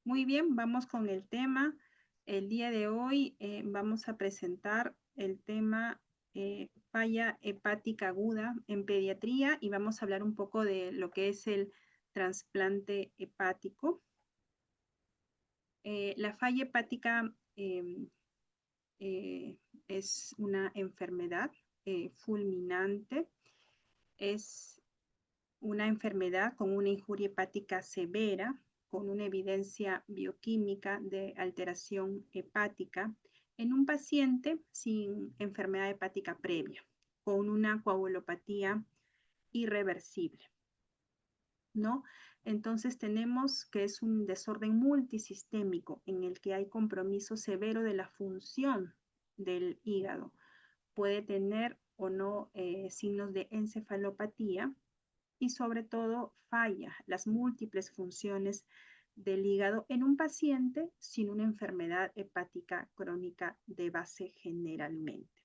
Muy bien, vamos con el tema. El día de hoy vamos a presentar el tema falla hepática aguda en pediatría y vamos a hablar un poco de lo que es el trasplante hepático. La falla hepática es una enfermedad fulminante, es una enfermedad con una injuria hepática severa, con una evidencia bioquímica de alteración hepática en un paciente sin enfermedad hepática previa, con una coagulopatía irreversible, ¿no? Entonces tenemos que es un desorden multisistémico en el que hay compromiso severo de la función del hígado. Puede tener o no signos de encefalopatía, y sobre todo falla las múltiples funciones del hígado en un paciente sin una enfermedad hepática crónica de base generalmente.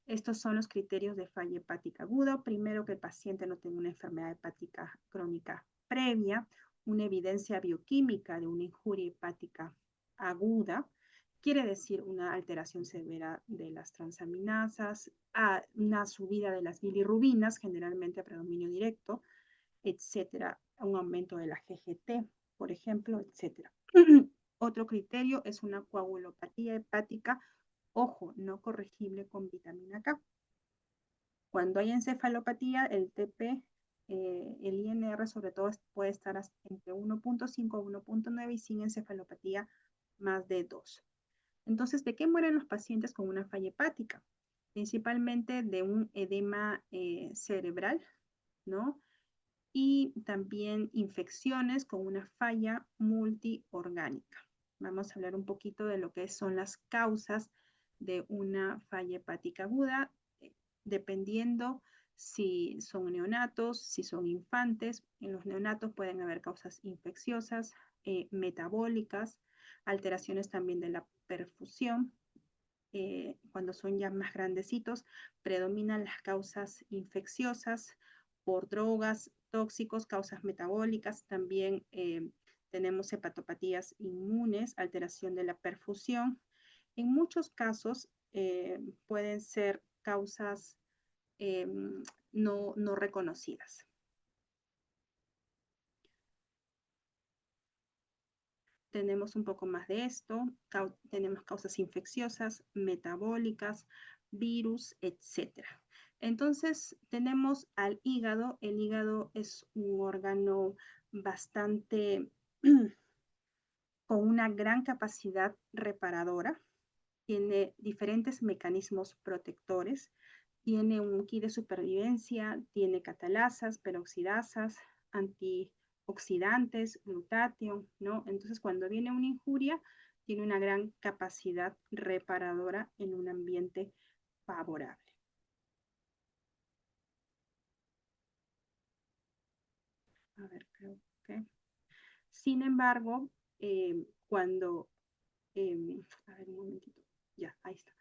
Estos son los criterios de falla hepática aguda. Primero, que el paciente no tenga una enfermedad hepática crónica previa, una evidencia bioquímica de una injuria hepática aguda, quiere decir una alteración severa de las transaminasas, una subida de las bilirrubinas, generalmente a predominio directo, etcétera, un aumento de la GGT, por ejemplo, etcétera. Otro criterio es una coagulopatía hepática, ojo, no corregible con vitamina K. Cuando hay encefalopatía, el TP, el INR sobre todo puede estar entre 1.5 y 1.9 y sin encefalopatía más de 2. Entonces, ¿de qué mueren los pacientes con una falla hepática? Principalmente de un edema cerebral, ¿no? Y también infecciones con una falla multiorgánica. Vamos a hablar un poquito de lo que son las causas de una falla hepática aguda, dependiendo si son neonatos, si son infantes. En los neonatos pueden haber causas infecciosas, metabólicas, alteraciones también de la perfusión. Cuando son ya más grandecitos, predominan las causas infecciosas por drogas, tóxicos, causas metabólicas. También tenemos hepatopatías inmunes, alteración de la perfusión. En muchos casos pueden ser causas no reconocidas. Tenemos un poco más de esto, tenemos causas infecciosas, metabólicas, virus, etc. Entonces tenemos al hígado. El hígado es un órgano bastante con una gran capacidad reparadora, tiene diferentes mecanismos protectores, tiene un kit de supervivencia, tiene catalasas, peroxidasas, antioxidantes, glutatión, ¿no? Entonces, cuando viene una injuria, tiene una gran capacidad reparadora en un ambiente favorable. A ver, creo que. Sin embargo, cuando, a ver un momentito, ya, ahí está.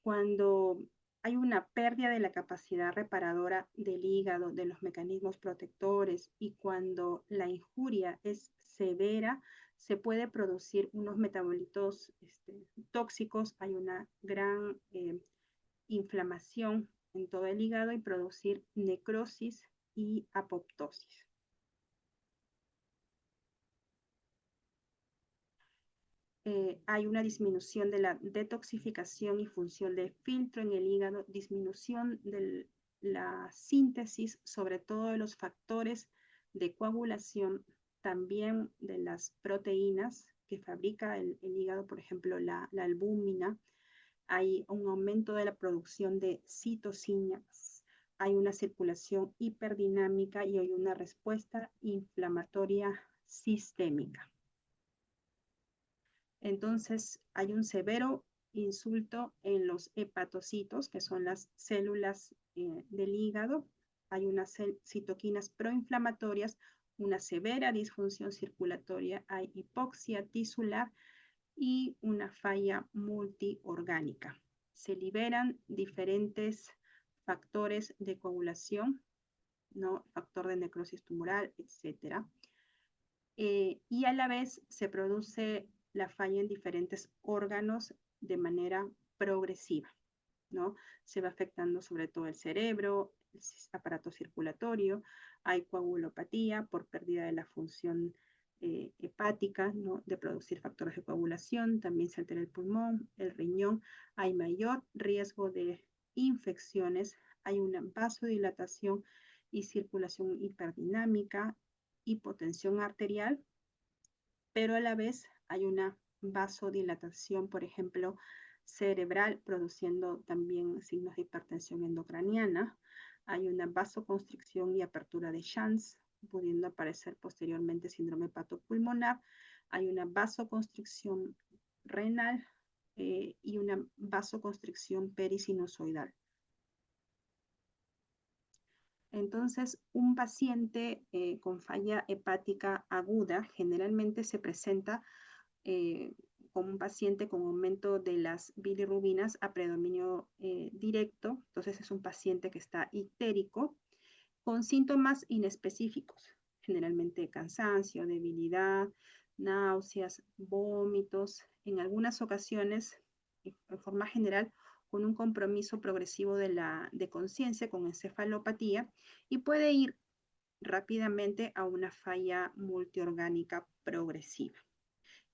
Cuando hay una pérdida de la capacidad reparadora del hígado, de los mecanismos protectores, y cuando la injuria es severa, se puede producir unos metabolitos tóxicos, hay una gran inflamación en todo el hígado y producir necrosis y apoptosis. Hay una disminución de la detoxificación y función de filtro en el hígado, disminución de la síntesis, sobre todo de los factores de coagulación, también de las proteínas que fabrica el hígado, por ejemplo, la albúmina. Hay un aumento de la producción de citocinas, hay una circulación hiperdinámica y hay una respuesta inflamatoria sistémica. Entonces, hay un severo insulto en los hepatocitos, que son las células del hígado. Hay unas citoquinas proinflamatorias, una severa disfunción circulatoria, hay hipoxia tisular y una falla multiorgánica. Se liberan diferentes factores de coagulación, ¿no? Factor de necrosis tumoral, etcétera. y a la vez se produce la falla en diferentes órganos de manera progresiva, ¿no? Se va afectando sobre todo el cerebro, el aparato circulatorio, hay coagulopatía por pérdida de la función hepática, ¿no? De producir factores de coagulación, también se altera el pulmón, el riñón, hay mayor riesgo de infecciones, hay una vasodilatación y circulación hiperdinámica, hipotensión arterial, pero a la vez hay una vasodilatación, por ejemplo, cerebral, produciendo también signos de hipertensión endocraniana. Hay una vasoconstricción y apertura de Shands, pudiendo aparecer posteriormente síndrome hepatopulmonar. Hay una vasoconstricción renal y una vasoconstricción perisinusoidal. Entonces, un paciente con falla hepática aguda generalmente se presenta como un paciente con aumento de las bilirrubinas a predominio directo. Entonces, es un paciente que está ictérico con síntomas inespecíficos, generalmente cansancio, debilidad, náuseas, vómitos, en algunas ocasiones, en forma general, con un compromiso progresivo de conciencia, con encefalopatía, y puede ir rápidamente a una falla multiorgánica progresiva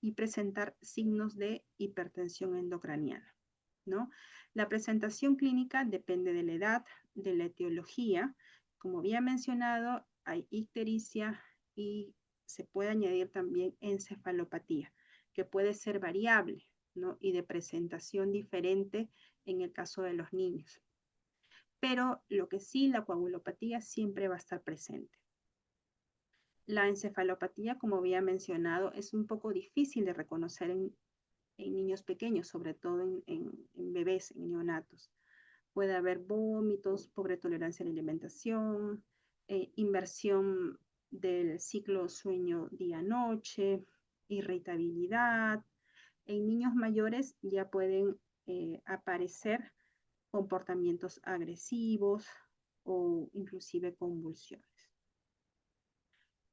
y presentar signos de hipertensión endocraniana, ¿no? La presentación clínica depende de la edad, de la etiología. Como había mencionado, hay ictericia y se puede añadir también encefalopatía, que puede ser variable, ¿no? Y de presentación diferente en el caso de los niños. Pero lo que sí, la coagulopatía siempre va a estar presente. La encefalopatía, como había mencionado, es un poco difícil de reconocer en niños pequeños, sobre todo en bebés, en neonatos. Puede haber vómitos, pobre tolerancia a la alimentación, inversión del ciclo sueño día-noche, irritabilidad. En niños mayores ya pueden aparecer comportamientos agresivos o inclusive convulsiones.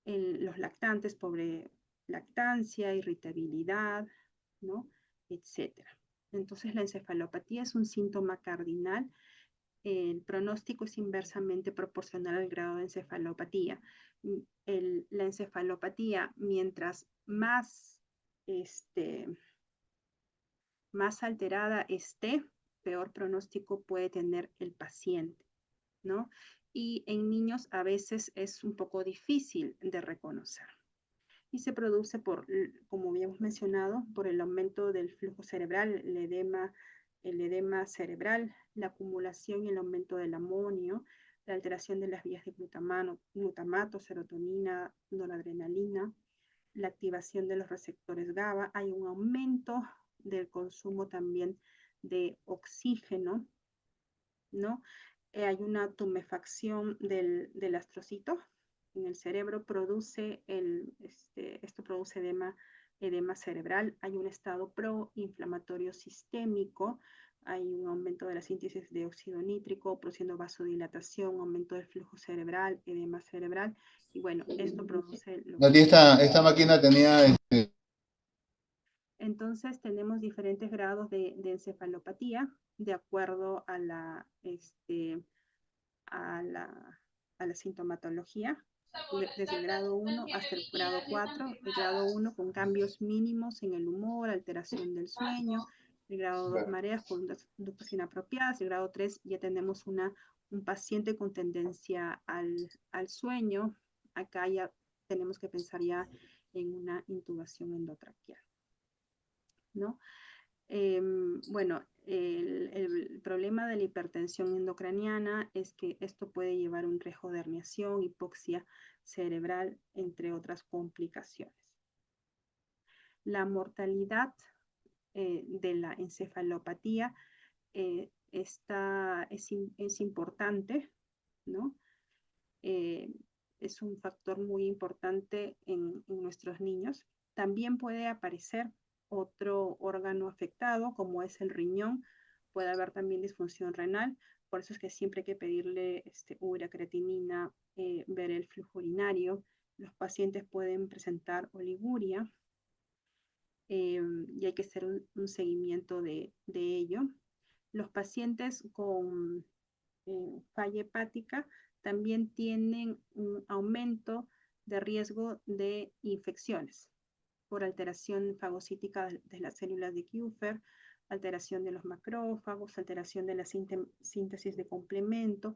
Los lactantes, pobre lactancia, irritabilidad, ¿no? Etcétera. Entonces, la encefalopatía es un síntoma cardinal. El pronóstico es inversamente proporcional al grado de encefalopatía. La encefalopatía, mientras más alterada esté, peor pronóstico puede tener el paciente, ¿no? Y en niños a veces es un poco difícil de reconocer. Y se produce como habíamos mencionado, por el aumento del flujo cerebral, el edema cerebral, la acumulación y el aumento del amonio, la alteración de las vías de glutamato, serotonina, noradrenalina, la activación de los receptores GABA, hay un aumento del consumo también de oxígeno, ¿no? Hay una tumefacción del astrocito en el cerebro, esto produce edema cerebral, hay un estado proinflamatorio sistémico, hay un aumento de la síntesis de óxido nítrico, produciendo vasodilatación, aumento del flujo cerebral, edema cerebral, y bueno, esto produce lo que... Esta máquina tenía... Entonces tenemos diferentes grados de encefalopatía de acuerdo a la sintomatología, desde el grado 1 hasta el grado 4, el grado 1 con cambios mínimos en el humor, alteración del sueño, el grado 2 mareas, conductas inapropiadas, el grado 3 ya tenemos un paciente con tendencia al sueño, acá ya tenemos que pensar ya en una intubación endotraqueal, ¿no? Bueno, el problema de la hipertensión endocraniana es que esto puede llevar a un riesgo de herniación, hipoxia cerebral, entre otras complicaciones. La mortalidad de la encefalopatía es importante, ¿no? Es un factor muy importante en nuestros niños. También puede aparecer otro órgano afectado, como es el riñón. Puede haber también disfunción renal. Por eso es que siempre hay que pedirle urea creatinina, ver el flujo urinario Los pacientes pueden presentar oliguria y hay que hacer un seguimiento de ello. Los pacientes con falla hepática también tienen un aumento de riesgo de infecciones por alteración fagocítica de las células de Kupffer, alteración de los macrófagos, alteración de la síntesis de complemento,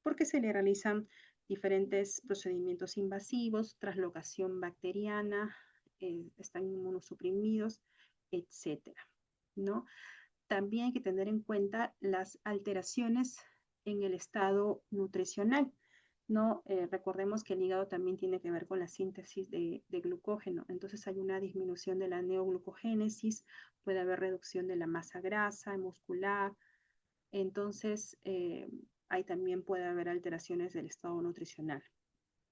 porque se le realizan diferentes procedimientos invasivos, translocación bacteriana, están inmunosuprimidos, etcétera, ¿no? También hay que tener en cuenta las alteraciones en el estado nutricional, ¿no? Recordemos que el hígado también tiene que ver con la síntesis de glucógeno, entonces hay una disminución de la neoglucogénesis, puede haber reducción de la masa grasa muscular, entonces ahí también puede haber alteraciones del estado nutricional.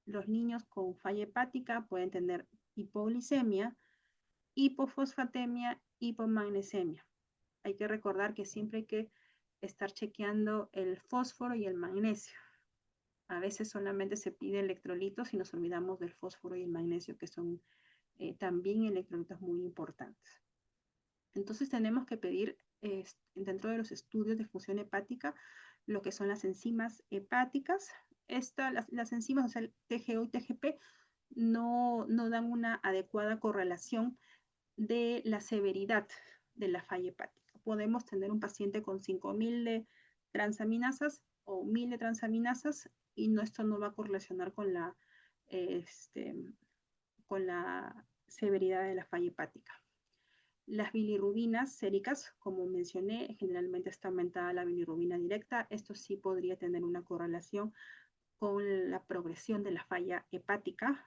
Los niños con falla hepática pueden tener hipoglicemia, hipofosfatemia, hipomagnesemia. Hay que recordar que siempre hay que estar chequeando el fósforo y el magnesio. A veces solamente se pide electrolitos y nos olvidamos del fósforo y el magnesio, que son también electrolitos muy importantes. Entonces tenemos que pedir dentro de los estudios de función hepática lo que son las enzimas hepáticas. Las enzimas, o sea, el TGO y TGP, no dan una adecuada correlación de la severidad de la falla hepática. Podemos tener un paciente con 5.000 de transaminasas o 1.000 de transaminasas y esto no va a correlacionar con la severidad de la falla hepática. Las bilirrubinas séricas, como mencioné, generalmente está aumentada la bilirrubina directa. Esto sí podría tener una correlación con la progresión de la falla hepática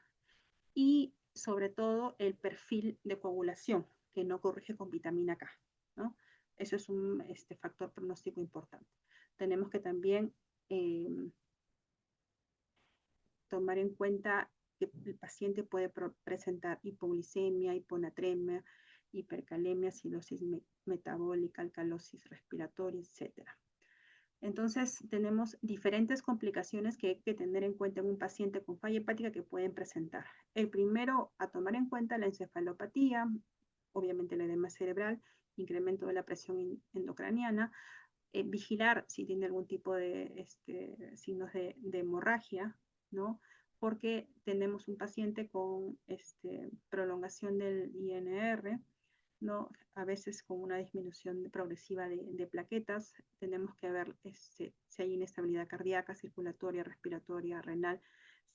y sobre todo el perfil de coagulación, que no corrige con vitamina K, ¿no? Eso es un factor pronóstico importante. Tenemos que también tomar en cuenta que el paciente puede presentar hipoglicemia, hiponatremia, hipercalemia, acidosis metabólica, alcalosis respiratoria, etc. Entonces, tenemos diferentes complicaciones que hay que tener en cuenta en un paciente con falla hepática que pueden presentar. El primero, a tomar en cuenta la encefalopatía, obviamente el edema cerebral, incremento de la presión endocraniana, vigilar si tiene algún tipo de signos de hemorragia, ¿no? Porque tenemos un paciente con prolongación del INR, ¿no? A veces con una disminución progresiva de plaquetas, tenemos que ver si hay inestabilidad cardíaca, circulatoria, respiratoria, renal,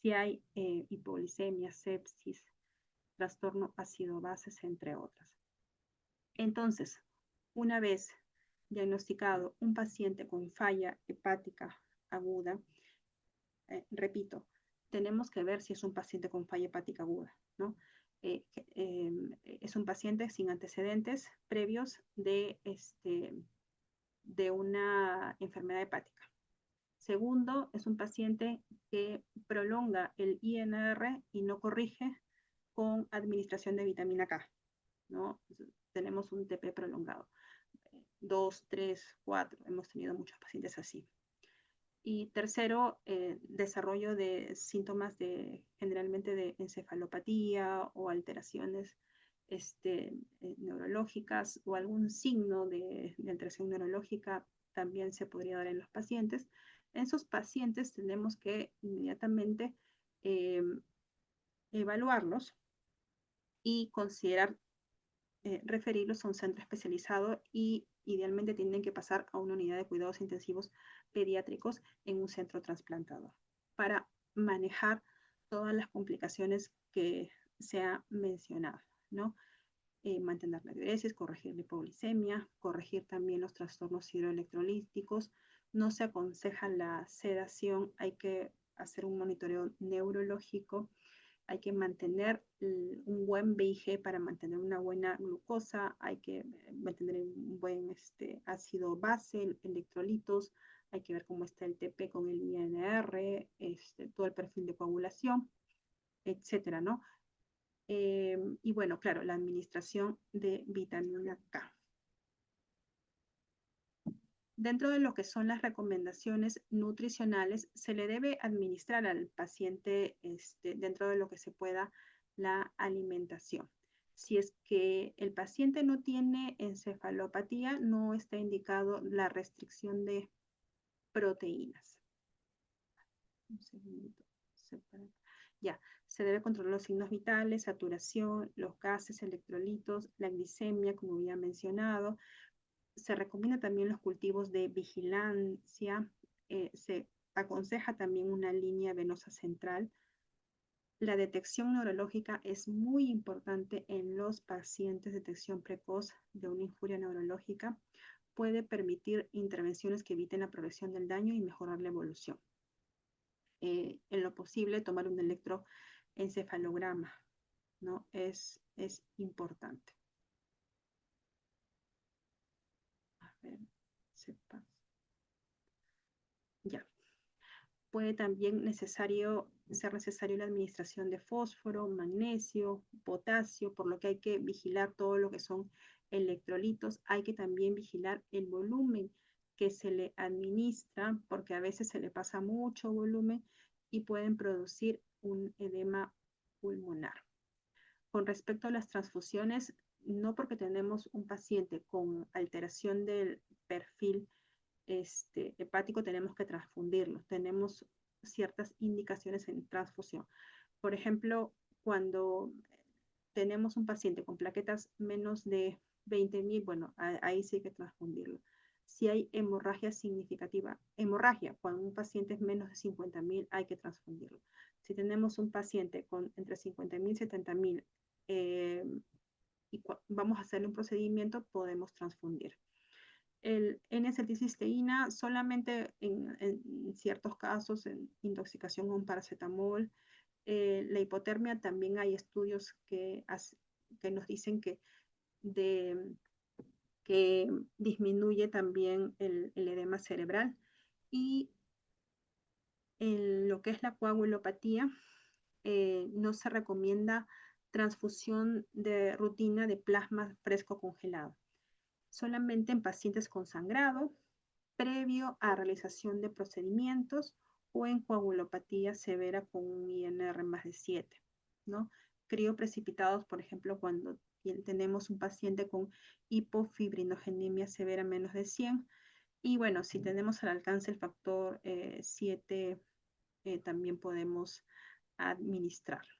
si hay hipoglicemia, sepsis, trastorno ácido-bases, entre otras. Entonces, una vez diagnosticado un paciente con falla hepática aguda, repito, tenemos que ver si es un paciente con falla hepática aguda, ¿no? Es un paciente sin antecedentes previos de una enfermedad hepática. Segundo, es un paciente que prolonga el INR y no corrige con administración de vitamina K, ¿no? Tenemos un TP prolongado. 2, 3, 4, hemos tenido muchos pacientes así. Y tercero, desarrollo de síntomas generalmente de encefalopatía o alteraciones neurológicas o algún signo de alteración neurológica también se podría dar en los pacientes. En esos pacientes tenemos que inmediatamente evaluarlos y considerar referirlos a un centro especializado y idealmente tienen que pasar a una unidad de cuidados intensivos pediátricos en un centro trasplantador para manejar todas las complicaciones que se ha mencionado, ¿no? Mantener la diuresis, corregir la hipoglicemia, corregir también los trastornos hidroelectrolíticos. No se aconseja la sedación, hay que hacer un monitoreo neurológico, hay que mantener un buen BIG para mantener una buena glucosa, hay que mantener un buen ácido base, electrolitos, hay que ver cómo está el TP con el INR, todo el perfil de coagulación, etcétera, ¿no? Y bueno, claro, la administración de vitamina K. Dentro de lo que son las recomendaciones nutricionales, se le debe administrar al paciente dentro de lo que se pueda la alimentación. Si es que el paciente no tiene encefalopatía, no está indicado la restricción de proteínas. Un segundito. Ya, se debe controlar los signos vitales, saturación, los gases, electrolitos, la glicemia, como había mencionado. Se recomienda también los cultivos de vigilancia. Se aconseja también una línea venosa central. La detección neurológica es muy importante en los pacientes. Detección precoz de una injuria neurológica puede permitir intervenciones que eviten la progresión del daño y mejorar la evolución. En lo posible, tomar un electroencefalograma, ¿no? Es importante. A ver, sepa. Ya. Puede también ser necesario la administración de fósforo, magnesio, potasio, por lo que hay que vigilar todo lo que son electrolitos. Hay que también vigilar el volumen que se le administra, porque a veces se le pasa mucho volumen y pueden producir un edema pulmonar. Con respecto a las transfusiones, no porque tenemos un paciente con alteración del perfil hepático tenemos que transfundirlo. Tenemos ciertas indicaciones en transfusión. Por ejemplo, cuando tenemos un paciente con plaquetas menos de 20.000, bueno, ahí sí hay que transfundirlo. Si hay hemorragia significativa, cuando un paciente es menos de 50.000, hay que transfundirlo. Si tenemos un paciente con entre 50.000 y 70.000 y vamos a hacerle un procedimiento, podemos transfundir. El N-acetilcisteína solamente en ciertos casos, en intoxicación con paracetamol. La hipotermia también hay estudios que nos dicen que disminuye también el edema cerebral. Y en lo que es la coagulopatía, no se recomienda transfusión de rutina de plasma fresco congelado. Solamente en pacientes con sangrado, previo a realización de procedimientos o en coagulopatía severa con un INR más de 7, ¿no? Crioprecipitados, por ejemplo, cuando tenemos un paciente con hipofibrinogenemia severa menos de 100. Y bueno, si tenemos al alcance el factor 7, también podemos administrarlo.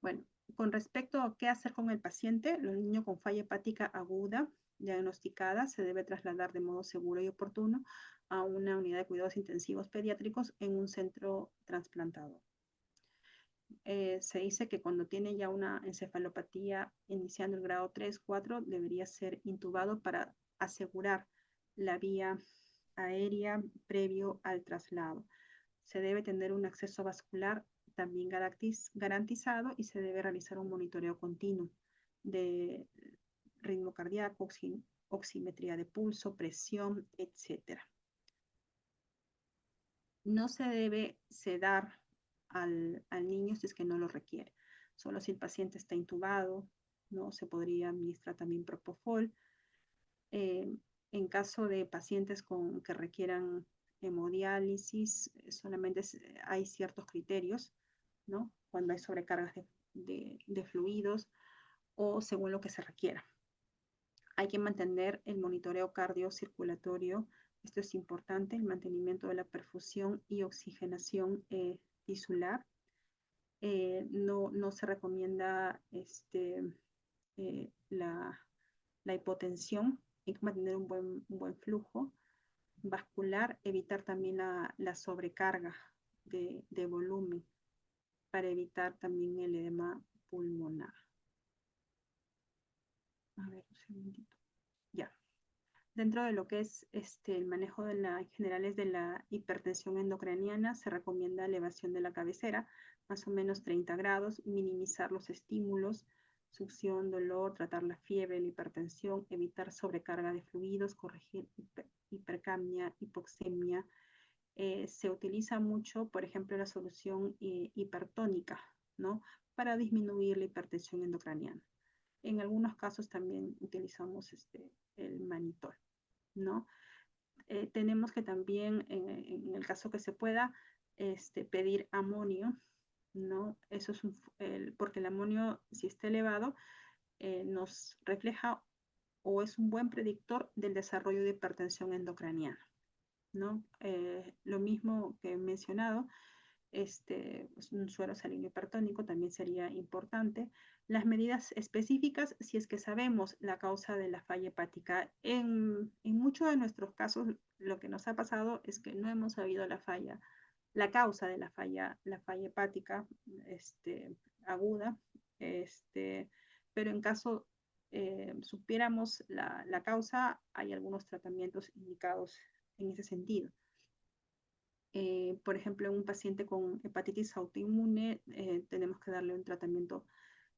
Bueno, con respecto a qué hacer con el paciente, los niños con falla hepática aguda diagnosticada se debe trasladar de modo seguro y oportuno a una unidad de cuidados intensivos pediátricos en un centro trasplantador. Se dice que cuando tiene ya una encefalopatía iniciando el grado 3, 4, debería ser intubado para asegurar la vía aérea previo al traslado. Se debe tener un acceso vascular también garantizado y se debe realizar un monitoreo continuo de ritmo cardíaco, oximetría de pulso, presión, etc. No se debe sedar al niño si es que no lo requiere. Solo si el paciente está intubado, ¿no? Se podría administrar también propofol. En caso de pacientes que requieran hemodiálisis, solamente hay ciertos criterios, ¿no? Cuando hay sobrecargas de fluidos o según lo que se requiera. Hay que mantener el monitoreo cardiocirculatorio. Esto es importante, el mantenimiento de la perfusión y oxigenación tisular. No se recomienda la hipotensión. Hay que mantener un buen flujo vascular, evitar también la sobrecarga de volumen para evitar también el edema pulmonar. A ver, un segundito. Ya. Dentro de lo que es el manejo generales de la hipertensión endocraniana, se recomienda elevación de la cabecera, más o menos 30 grados, minimizar los estímulos, succión, dolor, tratar la fiebre, la hipertensión, evitar sobrecarga de fluidos, corregir hipercapnia, hipoxemia. Se utiliza mucho, por ejemplo, la solución hipertónica, ¿no? Para disminuir la hipertensión endocraniana. En algunos casos también utilizamos el manitol, ¿no? Tenemos que también, en el caso que se pueda, pedir amonio, ¿no? Eso es porque el amonio, si está elevado, nos refleja o es un buen predictor del desarrollo de hipertensión endocraniana, ¿no? Lo mismo que he mencionado, pues un suero salino hipertónico también sería importante. Las medidas específicas, si es que sabemos la causa de la falla hepática. En muchos de nuestros casos, lo que nos ha pasado es que no hemos sabido la causa de la falla hepática aguda, pero en caso supiéramos la causa, hay algunos tratamientos indicados en ese sentido. Por ejemplo, en un paciente con hepatitis autoinmune, tenemos que darle un tratamiento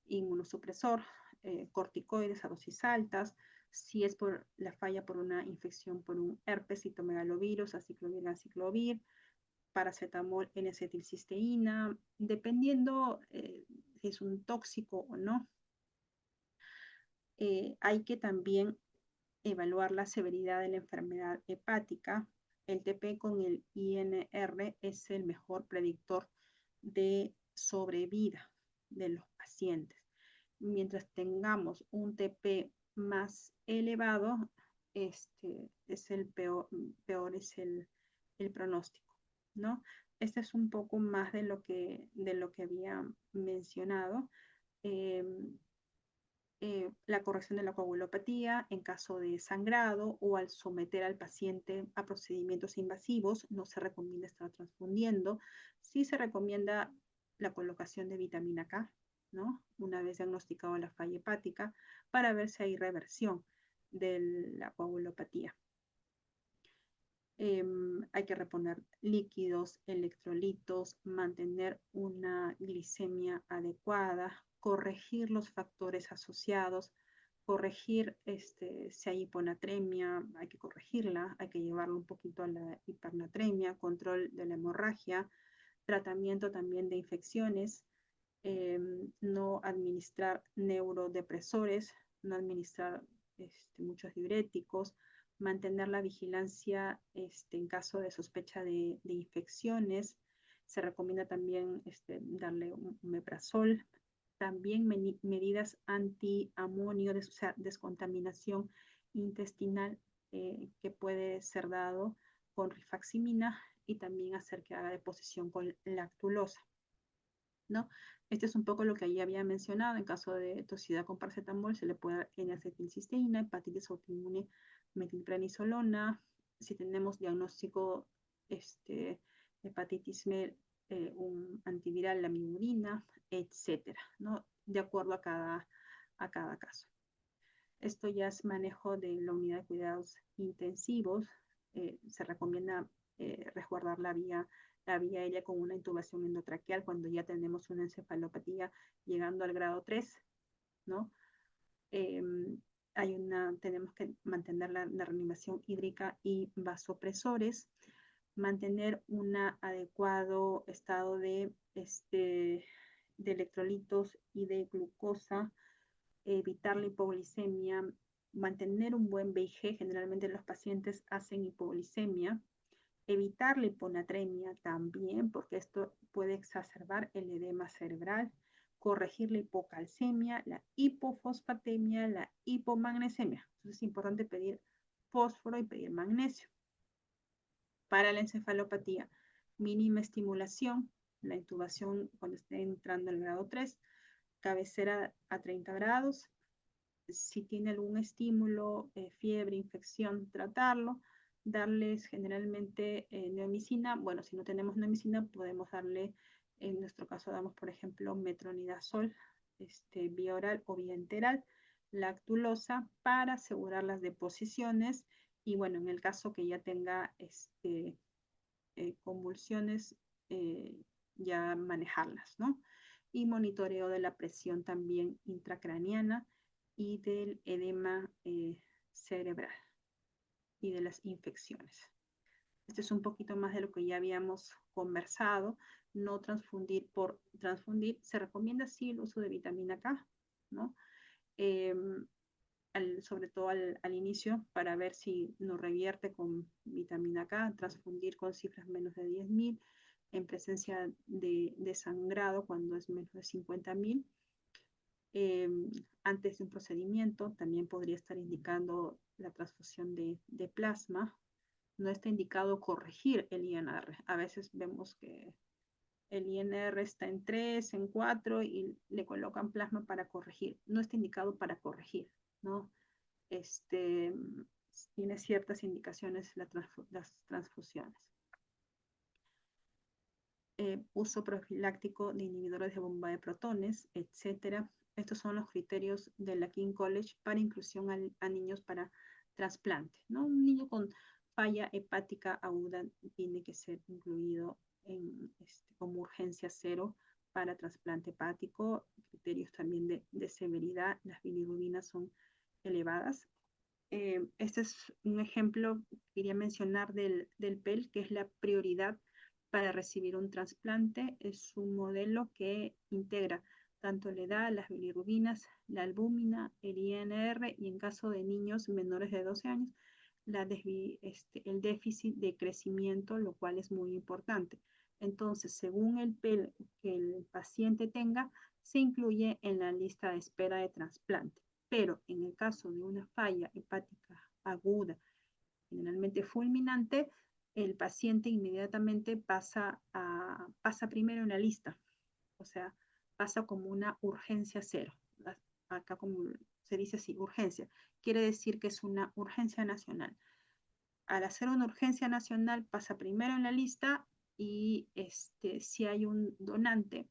inmunosupresor, corticoides a dosis altas. Si es por la falla por una infección por un herpes citomegalovirus, aciclovir, aciclovir, paracetamol, N-acetilcisteína, dependiendo si es un tóxico o no. Hay que también evaluar la severidad de la enfermedad hepática. El TP con el INR es el mejor predictor de sobrevida de los pacientes. Mientras tengamos un TP más elevado, es el peor es el pronóstico, ¿no? Este es un poco más de lo que había mencionado. Eh, la corrección de la coagulopatía en caso de sangrado o al someter al paciente a procedimientos invasivos, no se recomienda estar transfundiendo. Sí se recomienda la colocación de vitamina K, ¿no? Una vez diagnosticado la falla hepática, para ver si hay reversión de la coagulopatía. Hay que reponer líquidos, electrolitos, mantener una glicemia adecuada, corregir los factores asociados, corregir si hay hiponatremia, hay que corregirla, hay que llevarlo un poquito a la hipernatremia, control de la hemorragia, tratamiento también de infecciones, no administrar neurodepresores, no administrar muchos diuréticos, mantener la vigilancia en caso de sospecha de infecciones. Se recomienda también darle un omeprazol. También medidas anti-amonio, o sea, descontaminación intestinal que puede ser dado con rifaximina y también hacer que haga deposición con lactulosa, ¿no? Este es un poco lo que ya había mencionado. En caso de toxicidad con paracetamol, se le puede dar N-acetilcisteína, hepatitis autoinmune, metilprednisolona. Si tenemos diagnóstico hepatitis MER, un antiviral, la mimurina, etcétera, ¿no? De acuerdo a cada caso. Esto ya es manejo de la unidad de cuidados intensivos. Se recomienda resguardar la vía aérea con una intubación endotraqueal cuando ya tenemos una encefalopatía llegando al grado 3, ¿no? Tenemos que mantener la reanimación hídrica y vasopresores, mantener un adecuado estado de electrolitos y de glucosa, evitar la hipoglicemia, mantener un buen VIG. Generalmente los pacientes hacen hipoglicemia. Evitar la hiponatremia también, porque esto puede exacerbar el edema cerebral. Corregir la hipocalcemia, la hipofosfatemia, la hipomagnesemia. Entonces es importante pedir fósforo y pedir magnesio. Para la encefalopatía, mínima estimulación, la intubación cuando esté entrando al grado 3, cabecera a 30 grados. Si tiene algún estímulo, fiebre, infección, tratarlo. Darles generalmente neomicina. Bueno, si no tenemos neomicina, podemos darle, en nuestro caso damos, por ejemplo, metronidazol, vía oral o vía enteral, lactulosa, para asegurar las deposiciones. Y bueno, en el caso que ya tenga convulsiones, ya manejarlas, ¿no? Y monitoreo de la presión también intracraniana y del edema cerebral y de las infecciones. Este es un poquito más de lo que ya habíamos conversado. No transfundir por transfundir. Se recomienda sí el uso de vitamina K, ¿no? sobre todo al inicio, para ver si nos revierte con vitamina K, transfundir con cifras menos de 10.000, en presencia de sangrado cuando es menos de 50.000. Antes de un procedimiento también podría estar indicando la transfusión de plasma. No está indicado corregir el INR. A veces vemos que el INR está en 3, en 4 y le colocan plasma para corregir. No está indicado para corregir, ¿no? Tiene ciertas indicaciones las transfusiones. Uso profiláctico de inhibidores de bomba de protones, etcétera. Estos son los criterios de la King College para inclusión a niños para trasplante, ¿no? Un niño con falla hepática aguda tiene que ser incluido como urgencia 0 para trasplante hepático. Criterios también de severidad, las bilirrubinas son elevadas. Este es un ejemplo que quería mencionar del PEL, que es la prioridad para recibir un trasplante. Es un modelo que integra tanto la edad, las bilirrubinas, la albúmina, el INR y en caso de niños menores de 12 años, el déficit de crecimiento, lo cual es muy importante. Entonces, según el PEL que el paciente tenga, se incluye en la lista de espera de trasplante. Pero en el caso de una falla hepática aguda, generalmente fulminante, el paciente inmediatamente pasa primero en la lista, o sea, pasa como una urgencia 0. Acá como se dice así, urgencia, quiere decir que es una urgencia nacional. Al hacer una urgencia nacional pasa primero en la lista y si hay un donante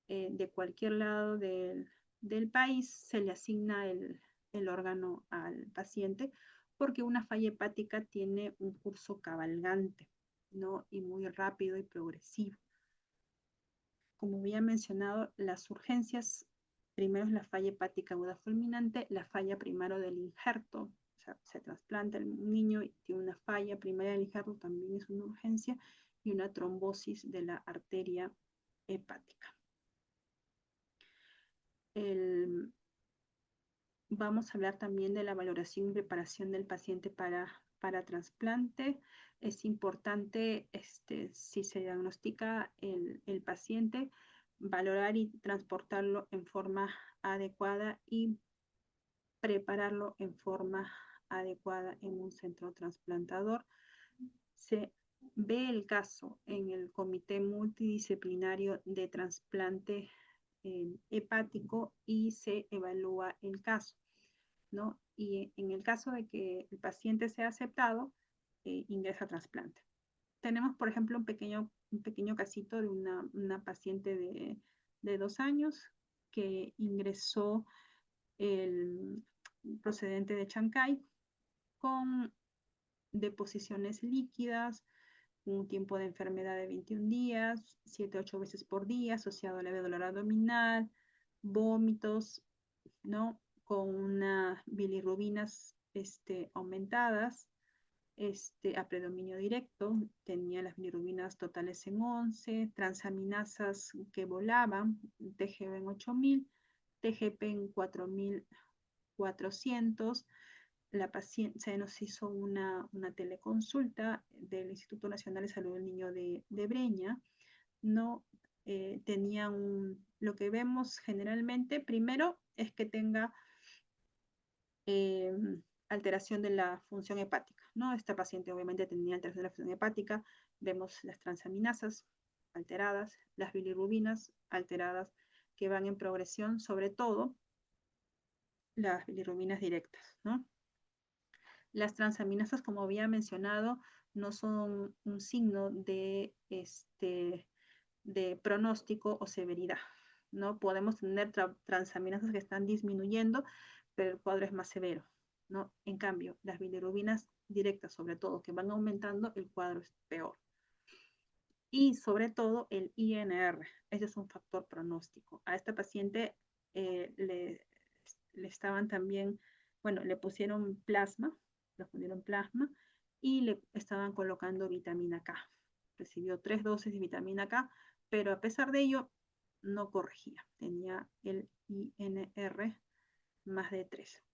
de cualquier lado del país, se le asigna el órgano al paciente, porque una falla hepática tiene un curso cabalgante, ¿no? Y muy rápido y progresivo. Como había mencionado, las urgencias, primero es la falla hepática aguda fulminante, la falla primero del injerto, o sea, se trasplanta el niño y tiene una falla primaria del injerto, también es una urgencia, y una trombosis de la arteria hepática. Vamos a hablar también de la valoración y preparación del paciente para trasplante. Es importante, si se diagnostica el paciente, valorar y transportarlo en forma adecuada y prepararlo en forma adecuada en un centro trasplantador. Se ve el caso en el Comité Multidisciplinario de Trasplante hepático y se evalúa el caso, ¿no? Y en el caso de que el paciente sea aceptado, ingresa a trasplante. Tenemos, por ejemplo, un pequeño casito de una paciente de 2 años que ingresó procedente de Chancay con deposiciones líquidas, un tiempo de enfermedad de 21 días, 7-8 veces por día, asociado a leve dolor abdominal, vómitos, ¿no? Con unas bilirrubinas aumentadas, a predominio directo, tenía las bilirrubinas totales en 11, transaminasas que volaban, TGB en 8.000, TGP en 4.400. La paciente, se nos hizo una teleconsulta del Instituto Nacional de Salud del Niño de Breña, ¿no? Tenía lo que vemos generalmente, primero es que tenga alteración de la función hepática, ¿no? Esta paciente obviamente tenía alteración de la función hepática, vemos las transaminasas alteradas, las bilirrubinas alteradas que van en progresión, sobre todo las bilirrubinas directas, ¿no? Las transaminasas, como había mencionado, no son un signo de pronóstico o severidad, ¿no? Podemos tener transaminasas que están disminuyendo, pero el cuadro es más severo, ¿no? En cambio, las bilirrubinas directas, sobre todo, que van aumentando, el cuadro es peor. Y sobre todo el INR, ese es un factor pronóstico. A esta paciente le estaban también, bueno, le pusieron plasma y le estaban colocando vitamina K. Recibió 3 dosis de vitamina K, pero a pesar de ello no corregía. Tenía el INR más de 3.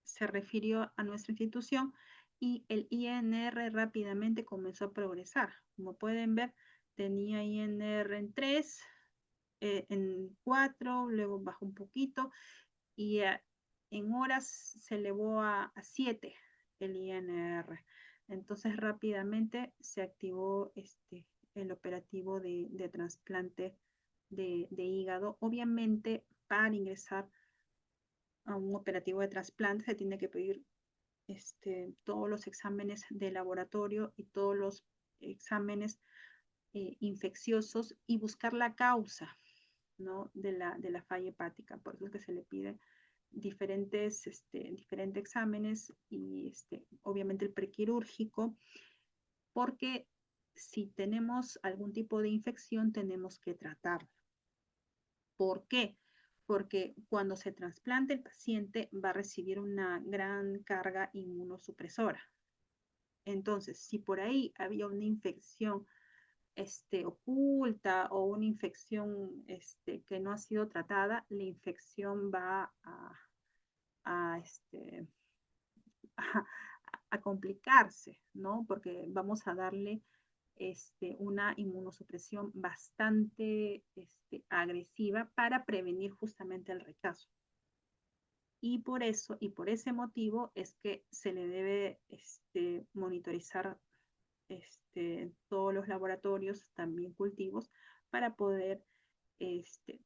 Se refirió a nuestra institución y el INR rápidamente comenzó a progresar. Como pueden ver, tenía INR en 3, en 4, luego bajó un poquito y en horas se elevó a 7 el INR. Entonces rápidamente se activó el operativo de trasplante de hígado. Obviamente, para ingresar a un operativo de trasplante se tiene que pedir todos los exámenes de laboratorio y todos los exámenes infecciosos y buscar la causa, ¿no? de la falla hepática. Por eso es que se le pide diferentes exámenes y obviamente el prequirúrgico, porque si tenemos algún tipo de infección tenemos que tratarla. ¿Por qué? Porque cuando se trasplante el paciente va a recibir una gran carga inmunosupresora. Entonces, si por ahí había una infección oculta o una infección que no ha sido tratada, la infección va a, a, a complicarse, ¿no? Porque vamos a darle una inmunosupresión bastante agresiva para prevenir justamente el rechazo. Y por eso, y por ese motivo, es que se le debe monitorizar todos los laboratorios, también cultivos, para poder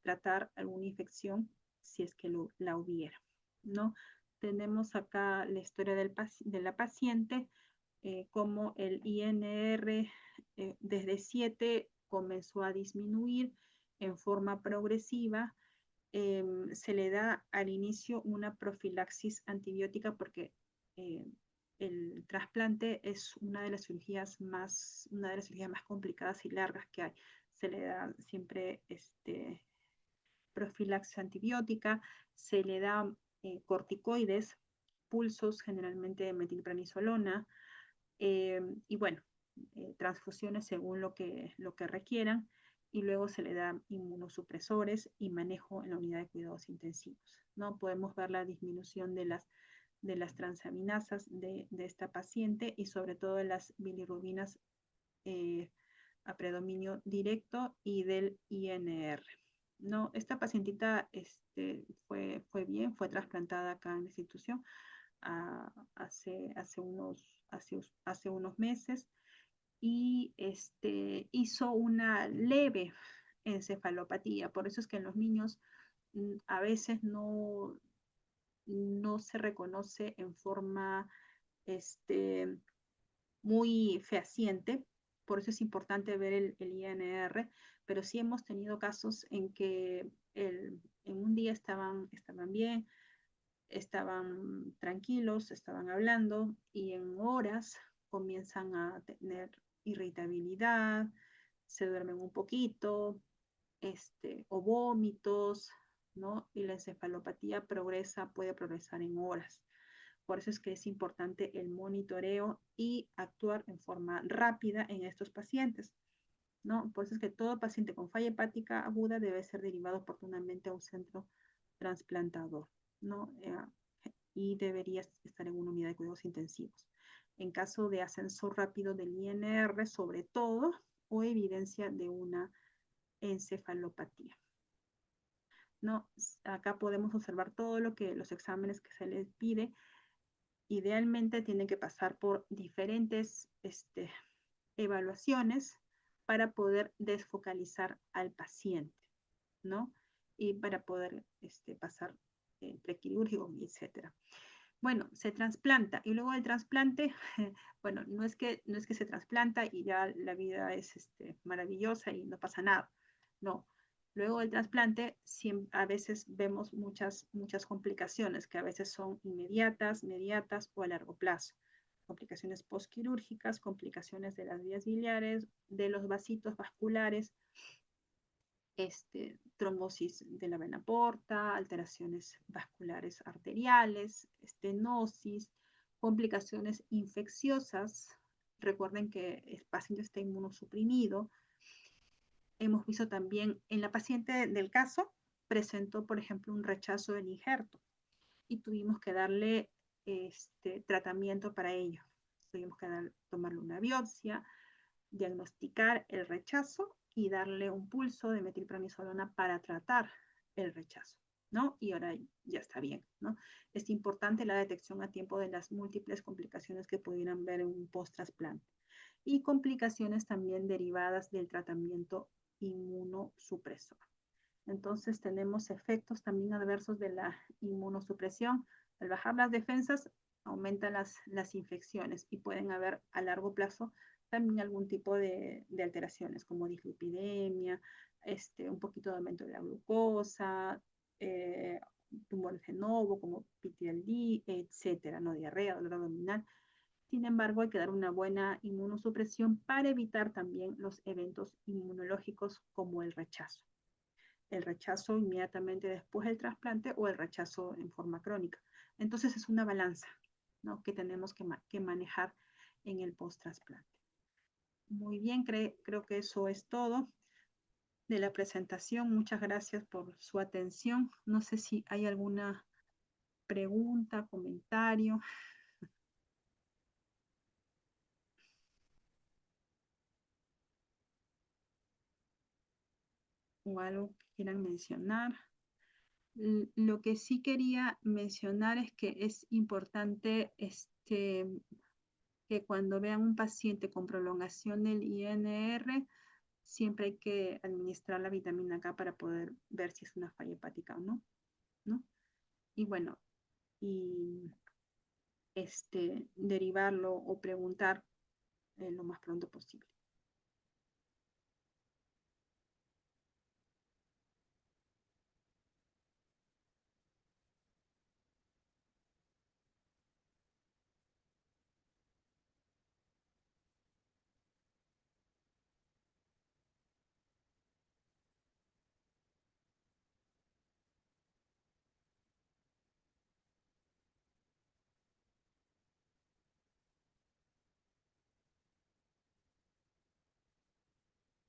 tratar alguna infección si es que la hubiera, ¿no? Tenemos acá la historia de la paciente, como el INR desde 7 comenzó a disminuir en forma progresiva. Se le da al inicio una profilaxis antibiótica porque el trasplante es una de las cirugías más complicadas y largas que hay. Se le da siempre profilaxis antibiótica, se le da corticoides, pulsos, generalmente de metilprednisolona, y bueno, transfusiones según lo que requieran, y luego se le da inmunosupresores y manejo en la unidad de cuidados intensivos, ¿no? Podemos ver la disminución de las transaminasas de esta paciente y sobre todo de las bilirrubinas a predominio directo y del INR. No, esta pacientita fue bien, fue trasplantada acá en la institución hace unos meses y hizo una leve encefalopatía. Por eso es que en los niños a veces no se reconoce en forma muy fehaciente. Por eso es importante ver el INR, pero sí hemos tenido casos en que en un día estaban bien, estaban tranquilos, estaban hablando y en horas comienzan a tener irritabilidad, se duermen un poquito, o vómitos, ¿no? Y la encefalopatía puede progresar en horas. Por eso es que es importante el monitoreo y actuar en forma rápida en estos pacientes, ¿no? Por eso es que todo paciente con falla hepática aguda debe ser derivado oportunamente a un centro trasplantador, ¿no? Y debería estar en una unidad de cuidados intensivos. En caso de ascenso rápido del INR, sobre todo, o evidencia de una encefalopatía, ¿no? Acá podemos observar todo los exámenes que se les pide. Idealmente tienen que pasar por diferentes evaluaciones para poder desfocalizar al paciente, ¿no? Y para poder pasar prequirúrgico, etcétera. Bueno, se trasplanta y luego del trasplante, bueno, no es que se trasplanta y ya la vida es maravillosa y no pasa nada. No. Luego del trasplante, a veces vemos muchas complicaciones que a veces son inmediatas, mediatas o a largo plazo. Complicaciones postquirúrgicas, complicaciones de las vías biliares, de los vasitos vasculares, trombosis de la vena porta, alteraciones vasculares arteriales, estenosis, complicaciones infecciosas. Recuerden que el paciente está inmunosuprimido. Hemos visto también en la paciente del caso, presentó, por ejemplo, un rechazo del injerto y tuvimos que darle tratamiento para ello. Tuvimos que tomarle una biopsia, diagnosticar el rechazo y darle un pulso de metilprednisolona para tratar el rechazo, ¿no? Y ahora ya está bien, ¿no? Es importante la detección a tiempo de las múltiples complicaciones que pudieran ver en un post-trasplante y complicaciones también derivadas del tratamiento inmunosupresor. Entonces tenemos efectos también adversos de la inmunosupresión. Al bajar las defensas, aumentan las infecciones y pueden haber a largo plazo también algún tipo de alteraciones como dislipidemia, un poquito de aumento de la glucosa, tumores de novo como PTLD, etcétera, no diarrea, dolor abdominal. Sin embargo, hay que dar una buena inmunosupresión para evitar también los eventos inmunológicos como el rechazo inmediatamente después del trasplante o el rechazo en forma crónica. Entonces es una balanza, ¿no?, que tenemos que manejar en el post-trasplante. Muy bien, creo que eso es todo de la presentación. Muchas gracias por su atención. No sé si hay alguna pregunta, comentario o algo que quieran mencionar. Lo que sí quería mencionar es que es importante que cuando vean un paciente con prolongación del INR, siempre hay que administrar la vitamina K para poder ver si es una falla hepática o no, ¿no? Y bueno, y derivarlo o preguntar lo más pronto posible.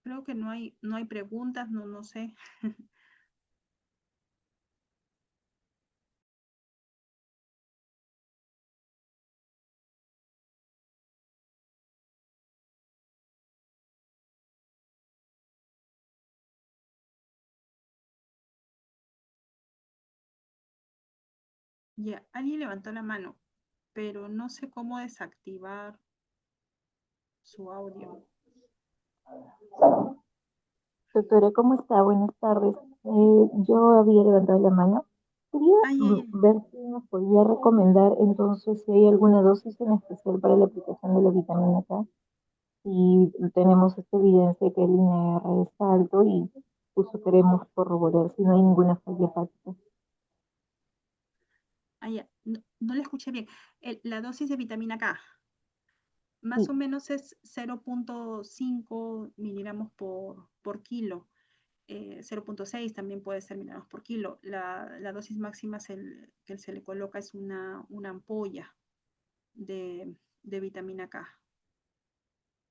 Creo que no hay preguntas, no sé. Ya, alguien levantó la mano, pero no sé cómo desactivar su audio. Doctora, ¿cómo está? Buenas tardes. Yo había levantado la mano. Quería Ay, ay, ay. ver si nos podía recomendar entonces si hay alguna dosis en especial para la aplicación de la vitamina K. Y tenemos esta evidencia que el INR es alto y justo queremos corroborar si no hay ninguna falla hepática. Ah, ya. No le escuché bien. La dosis de vitamina K más Sí, o menos es 0.5 miligramos por kilo. 0.6 también puede ser miligramos por kilo. La dosis máxima que se le coloca es una ampolla de vitamina K.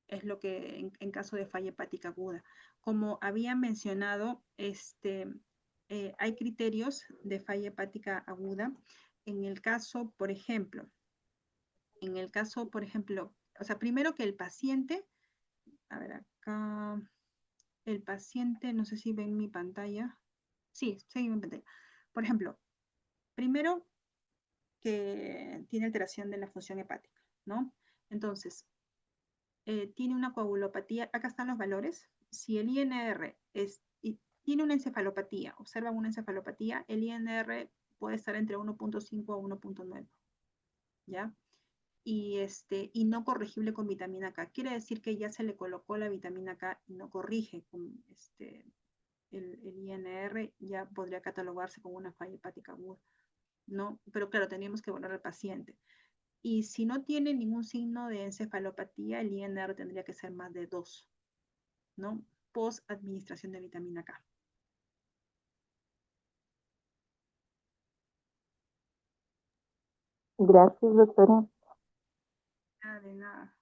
Es lo que en caso de falla hepática aguda. Como había mencionado, hay criterios de falla hepática aguda. En el caso, por ejemplo, o sea, primero que el paciente, a ver acá, el paciente, no sé si ven mi pantalla. Sí, sí, mi pantalla. Por ejemplo, primero que tiene alteración de la función hepática, ¿no? Entonces, tiene una coagulopatía, acá están los valores. Si el INR tiene una encefalopatía, observan una encefalopatía, el INR puede estar entre 1.5 a 1.9, ¿ya? Y no corregible con vitamina K. Quiere decir que ya se le colocó la vitamina K y no corrige con el INR, ya podría catalogarse como una falla hepática aguda, ¿no? Pero claro, teníamos que evaluar al paciente. Y si no tiene ningún signo de encefalopatía, el INR tendría que ser más de 2, ¿no? Post administración de vitamina K. gracias, doctora. Nada de nada.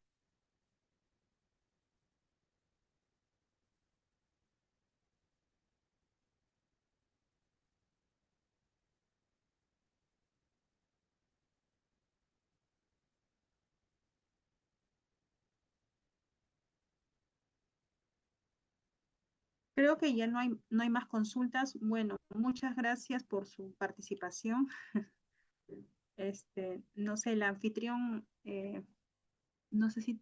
Creo que ya no hay más consultas. Bueno, muchas gracias por su participación. No sé, el anfitrión, no sé si